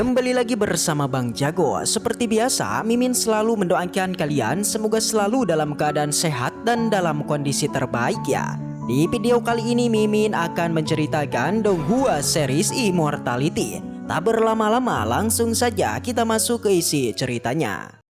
Kembali lagi bersama Bang Jago. Seperti biasa, Mimin selalu mendoakan kalian semoga selalu dalam keadaan sehat dan dalam kondisi terbaik ya. Di video kali ini Mimin akan menceritakan Donghua series Immortality. Tak berlama-lama, langsung saja kita masuk ke isi ceritanya.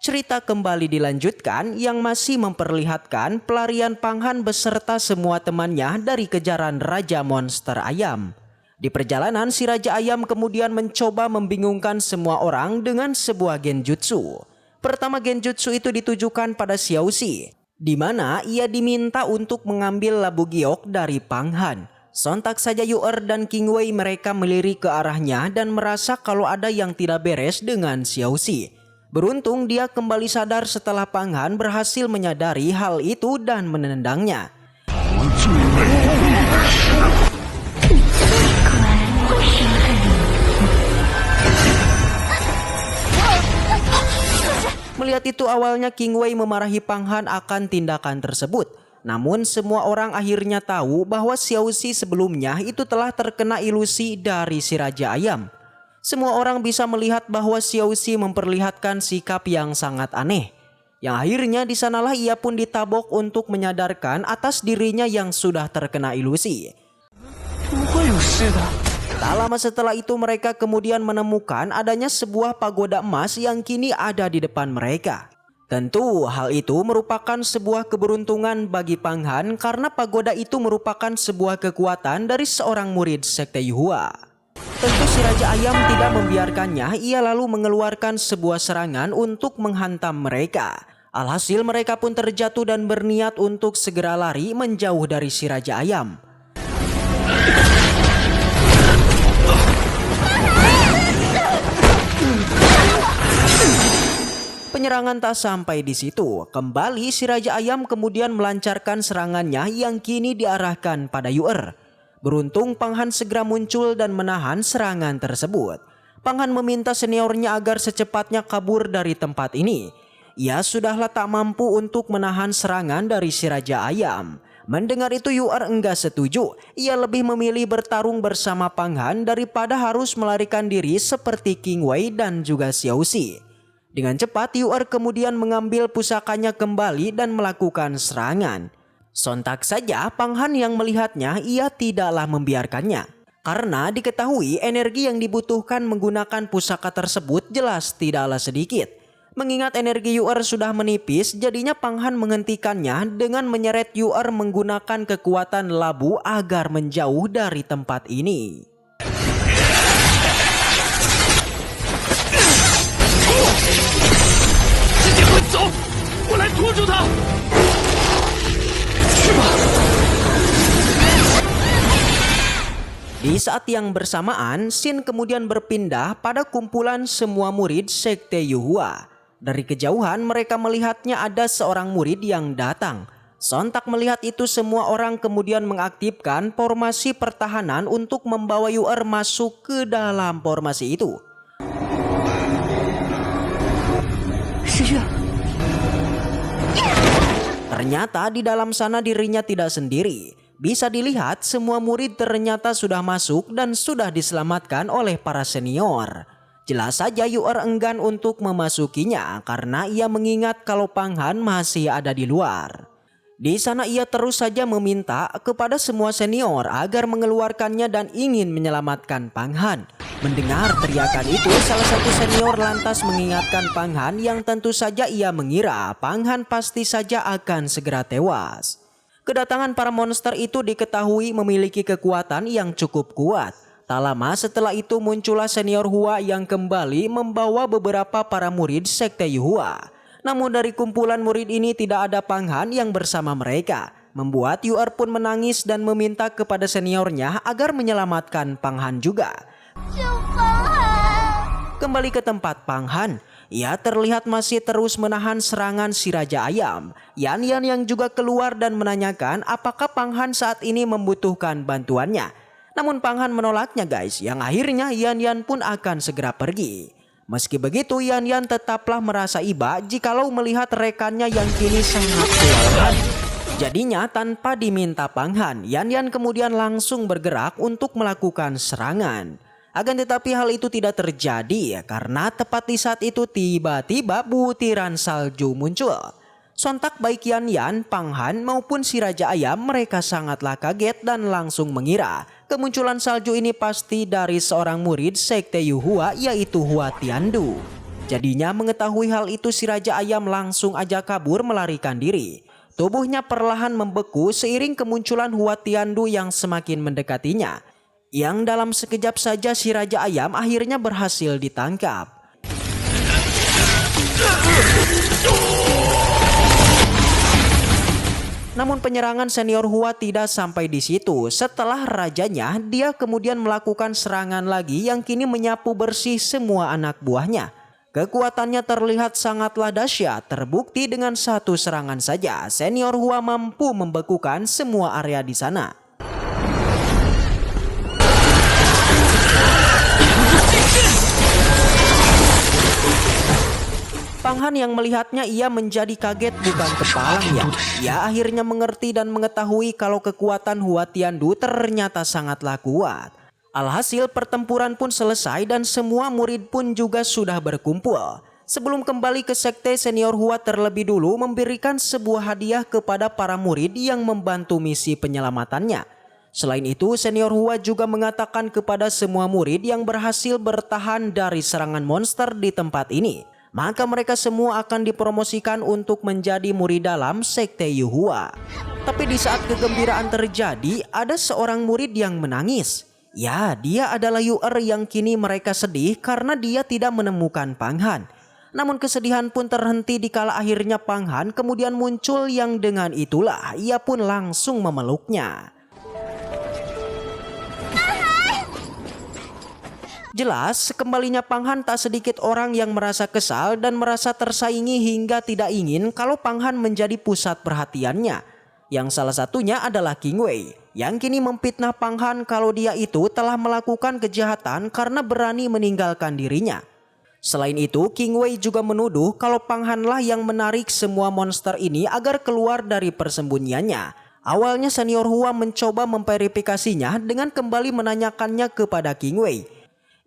Cerita kembali dilanjutkan yang masih memperlihatkan pelarian Panghan beserta semua temannya dari kejaran Raja Monster Ayam. Di perjalanan si Raja Ayam kemudian mencoba membingungkan semua orang dengan sebuah genjutsu. Pertama genjutsu itu ditujukan pada Xiaoxi, di mana ia diminta untuk mengambil labu giok dari Panghan. Sontak saja Yu'er dan King Wei mereka melirik ke arahnya dan merasa kalau ada yang tidak beres dengan Xiaoxi. Beruntung dia kembali sadar setelah Panghan berhasil menyadari hal itu dan menendangnya. Melihat itu awalnya King Wei memarahi Panghan akan tindakan tersebut. Namun semua orang akhirnya tahu bahwa Xiaoxi sebelumnya itu telah terkena ilusi dari si Raja Ayam. Semua orang bisa melihat bahwa Xiaoxi memperlihatkan sikap yang sangat aneh. Yang akhirnya di sanalah ia pun ditabok untuk menyadarkan atas dirinya yang sudah terkena ilusi. Tak lama setelah itu mereka kemudian menemukan adanya sebuah pagoda emas yang kini ada di depan mereka. Tentu hal itu merupakan sebuah keberuntungan bagi Panghan karena pagoda itu merupakan sebuah kekuatan dari seorang murid Sekte Yuhua. Tentu si Raja Ayam tidak membiarkannya, ia lalu mengeluarkan sebuah serangan untuk menghantam mereka. Alhasil mereka pun terjatuh dan berniat untuk segera lari menjauh dari si Raja Ayam. Penyerangan tak sampai di situ. Kembali si Raja Ayam kemudian melancarkan serangannya yang kini diarahkan pada Yu'er. Beruntung Panghan segera muncul dan menahan serangan tersebut. Panghan meminta seniornya agar secepatnya kabur dari tempat ini. Ia sudahlah tak mampu untuk menahan serangan dari si Raja Ayam. Mendengar itu Yu'er enggak setuju. Ia lebih memilih bertarung bersama Panghan daripada harus melarikan diri seperti King Wei dan juga Xiaoxi. Dengan cepat Yu'er kemudian mengambil pusakanya kembali dan melakukan serangan. Sontak saja Panghan yang melihatnya ia tidaklah membiarkannya. Karena diketahui energi yang dibutuhkan menggunakan pusaka tersebut jelas tidaklah sedikit. Mengingat energi Yu'er sudah menipis, jadinya Panghan menghentikannya dengan menyeret Yu'er menggunakan kekuatan labu agar menjauh dari tempat ini. Di saat yang bersamaan, Shin kemudian berpindah pada kumpulan semua murid Sekte Yuhua. Dari kejauhan mereka melihatnya ada seorang murid yang datang. Sontak melihat itu semua orang kemudian mengaktifkan formasi pertahanan untuk membawa Yu'er masuk ke dalam formasi itu. Ternyata di dalam sana dirinya tidak sendiri. Bisa dilihat semua murid ternyata sudah masuk dan sudah diselamatkan oleh para senior. Jelas saja Yu'er enggan untuk memasukinya karena ia mengingat kalau Panghan masih ada di luar. Di sana ia terus saja meminta kepada semua senior agar mengeluarkannya dan ingin menyelamatkan Panghan. Mendengar teriakan itu salah satu senior lantas mengingatkan Panghan yang tentu saja ia mengira Panghan pasti saja akan segera tewas. Kedatangan para monster itu diketahui memiliki kekuatan yang cukup kuat. Tak lama setelah itu muncullah senior Hua yang kembali membawa beberapa para murid Sekte Yuhua. Namun dari kumpulan murid ini tidak ada Panghan yang bersama mereka. Membuat Yu'er pun menangis dan meminta kepada seniornya agar menyelamatkan Panghan juga. Kembali ke tempat Panghan. Ia terlihat masih terus menahan serangan si Raja Ayam. Yan yang juga keluar dan menanyakan apakah Panghan saat ini membutuhkan bantuannya. Namun Panghan menolaknya guys, yang akhirnya Yan pun akan segera pergi. Meski begitu Yan tetaplah merasa iba jikalau melihat rekannya yang kini sangat kewalahan. Jadinya tanpa diminta Pang Han, Yan Yan kemudian langsung bergerak untuk melakukan serangan. Akan tetapi hal itu tidak terjadi karena tepat di saat itu tiba-tiba butiran salju muncul. Sontak baik Yan Yan, Pang Han maupun si Raja Ayam mereka sangatlah kaget dan langsung mengira kemunculan salju ini pasti dari seorang murid Sekte Yuhua yaitu Hua Tiandu. Jadinya mengetahui hal itu si Raja Ayam langsung aja kabur melarikan diri. Tubuhnya perlahan membeku seiring kemunculan Hua Tiandu yang semakin mendekatinya. Yang dalam sekejap saja si Raja Ayam akhirnya berhasil ditangkap. Namun penyerangan senior Hua tidak sampai di situ. Setelah rajanya, dia kemudian melakukan serangan lagi yang kini menyapu bersih semua anak buahnya. Kekuatannya terlihat sangatlah dahsyat, terbukti dengan satu serangan saja senior Hua mampu membekukan semua area di sana. Pang Han yang melihatnya ia menjadi kaget bukan kepalanya. Ia akhirnya mengerti dan mengetahui kalau kekuatan Hua Tiandu ternyata sangatlah kuat. Alhasil pertempuran pun selesai dan semua murid pun juga sudah berkumpul. Sebelum kembali ke sekte, senior Hua terlebih dulu memberikan sebuah hadiah kepada para murid yang membantu misi penyelamatannya. Selain itu, senior Hua juga mengatakan kepada semua murid yang berhasil bertahan dari serangan monster di tempat ini, maka mereka semua akan dipromosikan untuk menjadi murid dalam sekte Yuhua. Tapi di saat kegembiraan terjadi, ada seorang murid yang menangis. Ya, dia adalah Yu'er yang kini mereka sedih karena dia tidak menemukan Pang Han. Namun kesedihan pun terhenti dikala akhirnya Pang Han kemudian muncul yang dengan itulah ia pun langsung memeluknya. Jelas, kembalinya Pang Han tak sedikit orang yang merasa kesal dan merasa tersaingi hingga tidak ingin kalau Pang Han menjadi pusat perhatiannya. Yang salah satunya adalah King Wei, yang kini memfitnah Pang Han kalau dia itu telah melakukan kejahatan karena berani meninggalkan dirinya. Selain itu, King Wei juga menuduh kalau Pang Han lah yang menarik semua monster ini agar keluar dari persembunyiannya. Awalnya senior Hua mencoba memverifikasinya dengan kembali menanyakannya kepada King Wei.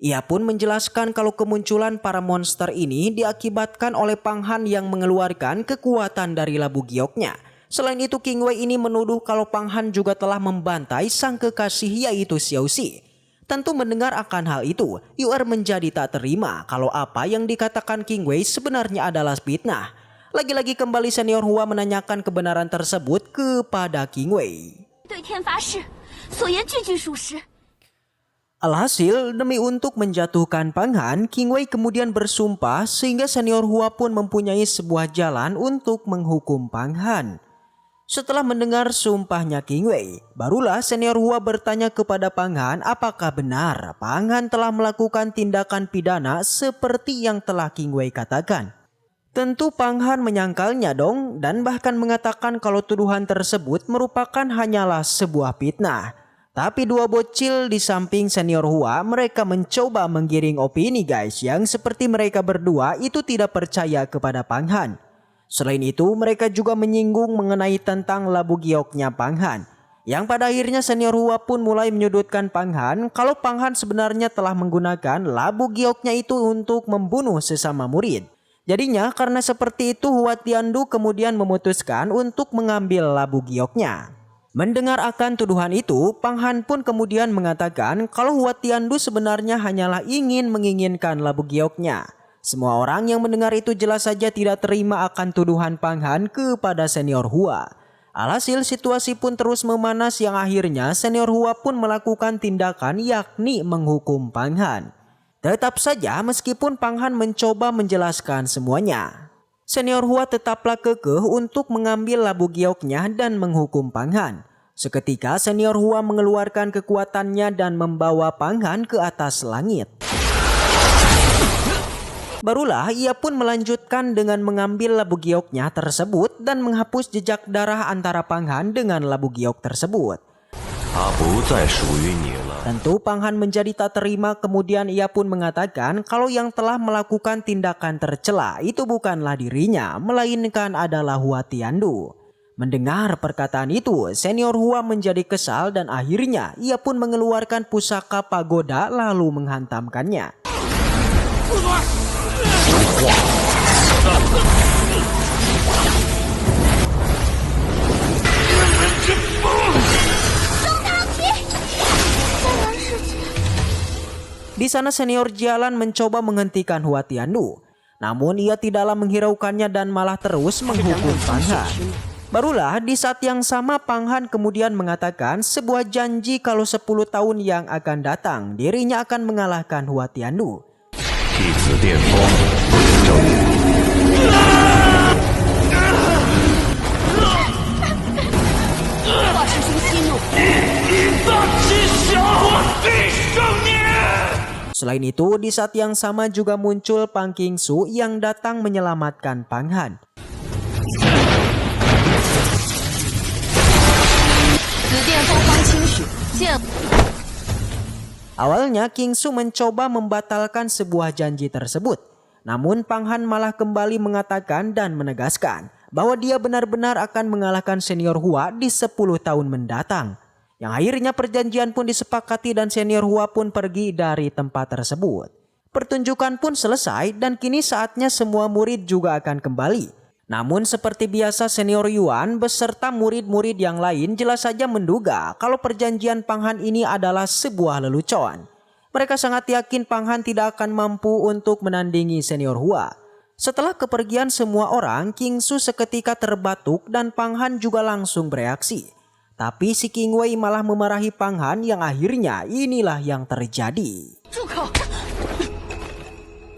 Ia pun menjelaskan kalau kemunculan para monster ini diakibatkan oleh Pang Han yang mengeluarkan kekuatan dari labu gioknya. Selain itu, King Wei ini menuduh kalau Pang Han juga telah membantai sang kekasih yaitu Xiao Xi. Tentu mendengar akan hal itu, Yu'er menjadi tak terima kalau apa yang dikatakan King Wei sebenarnya adalah fitnah. Lagi-lagi kembali senior Hua menanyakan kebenaran tersebut kepada King Wei. Alhasil, demi untuk menjatuhkan Pang Han, King Wei kemudian bersumpah sehingga senior Hua pun mempunyai sebuah jalan untuk menghukum Pang Han. Setelah mendengar sumpahnya King Wei, barulah senior Hua bertanya kepada Pang Han apakah benar Pang Han telah melakukan tindakan pidana seperti yang telah King Wei katakan. Tentu Pang Han menyangkalnya dong dan bahkan mengatakan kalau tuduhan tersebut merupakan hanyalah sebuah fitnah. Tapi dua bocil di samping senior Hua mereka mencoba menggiring opini guys yang seperti mereka berdua itu tidak percaya kepada Pang Han. Selain itu mereka juga menyinggung mengenai tentang labu gioknya Pang Han. Yang pada akhirnya senior Hua pun mulai menyudutkan Pang Han kalau Pang Han sebenarnya telah menggunakan labu gioknya itu untuk membunuh sesama murid. Jadinya karena seperti itu Hua Tiandu kemudian memutuskan untuk mengambil labu gioknya. Mendengar akan tuduhan itu, Pang Han pun kemudian mengatakan kalau Hua Tiandu sebenarnya hanyalah menginginkan labu gioknya. Semua orang yang mendengar itu jelas saja tidak terima akan tuduhan Pang Han kepada senior Hua. Alhasil situasi pun terus memanas yang akhirnya senior Hua pun melakukan tindakan yakni menghukum Pang Han. Tetap saja meskipun Pang Han mencoba menjelaskan semuanya, senior Hua tetaplah kekeh untuk mengambil labu gioknya dan menghukum Pang Han. Seketika senior Hua mengeluarkan kekuatannya dan membawa Pang Han ke atas langit. Barulah ia pun melanjutkan dengan mengambil labu gioknya tersebut dan menghapus jejak darah antara Pang Han dengan labu giok tersebut. Tentu Pang Han menjadi tak terima, kemudian ia pun mengatakan kalau yang telah melakukan tindakan tercela itu bukanlah dirinya, melainkan adalah Hua Tiandu. Mendengar perkataan itu, senior Hua menjadi kesal dan akhirnya ia pun mengeluarkan pusaka pagoda lalu menghantamkannya. Di sana senior Jialan mencoba menghentikan Hua Tianlu, namun ia tidaklah menghiraukannya dan malah terus menghukum Pang Han. Barulah di saat yang sama Pang Han kemudian mengatakan sebuah janji kalau 10 tahun yang akan datang dirinya akan mengalahkan Hua Tianlu. Selain itu, di saat yang sama juga muncul Pang Qingsu yang datang menyelamatkan Pang Han. Awalnya Qingsu mencoba membatalkan sebuah janji tersebut. Namun Pang Han malah kembali mengatakan dan menegaskan bahwa dia benar-benar akan mengalahkan senior Hua di 10 tahun mendatang. Yang akhirnya perjanjian pun disepakati dan senior Hua pun pergi dari tempat tersebut. Pertunjukan pun selesai dan kini saatnya semua murid juga akan kembali. Namun seperti biasa senior Yuan beserta murid-murid yang lain jelas saja menduga kalau perjanjian Pang Han ini adalah sebuah lelucon. Mereka sangat yakin Pang Han tidak akan mampu untuk menandingi senior Hua. Setelah kepergian semua orang, Qingsu seketika terbatuk dan Pang Han juga langsung bereaksi. Tapi si King Wei malah memarahi Pang Han yang akhirnya inilah yang terjadi.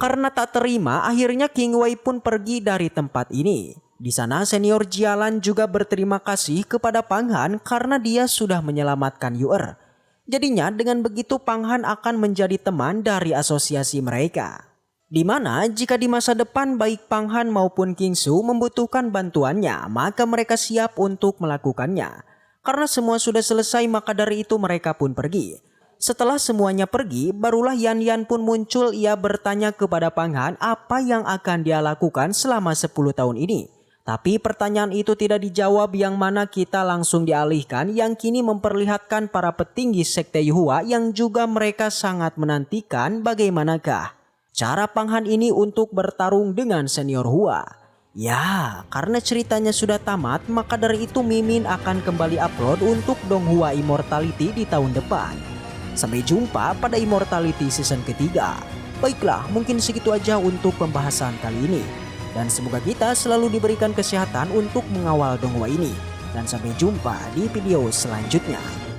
Karena tak terima, akhirnya King Wei pun pergi dari tempat ini. Di sana senior Jialan juga berterima kasih kepada Pang Han karena dia sudah menyelamatkan Yu'er. Jadinya dengan begitu Pang Han akan menjadi teman dari asosiasi mereka. Di mana jika di masa depan baik Pang Han maupun Qingsu membutuhkan bantuannya, maka mereka siap untuk melakukannya. Karena semua sudah selesai maka dari itu mereka pun pergi. Setelah semuanya pergi, barulah Yan Yan pun muncul. Ia bertanya kepada Pang Han apa yang akan dia lakukan selama 10 tahun ini. Tapi pertanyaan itu tidak dijawab, yang mana kita langsung dialihkan yang kini memperlihatkan para petinggi sekte Yuhua yang juga mereka sangat menantikan bagaimanakah cara Pang Han ini untuk bertarung dengan senior Hua. Ya, karena ceritanya sudah tamat, maka dari itu Mimin akan kembali upload untuk Donghua Immortality di tahun depan. Sampai jumpa pada Immortality season ketiga. Baiklah, mungkin segitu aja untuk pembahasan kali ini. Dan semoga kita selalu diberikan kesehatan untuk mengawal Donghua ini. Dan sampai jumpa di video selanjutnya.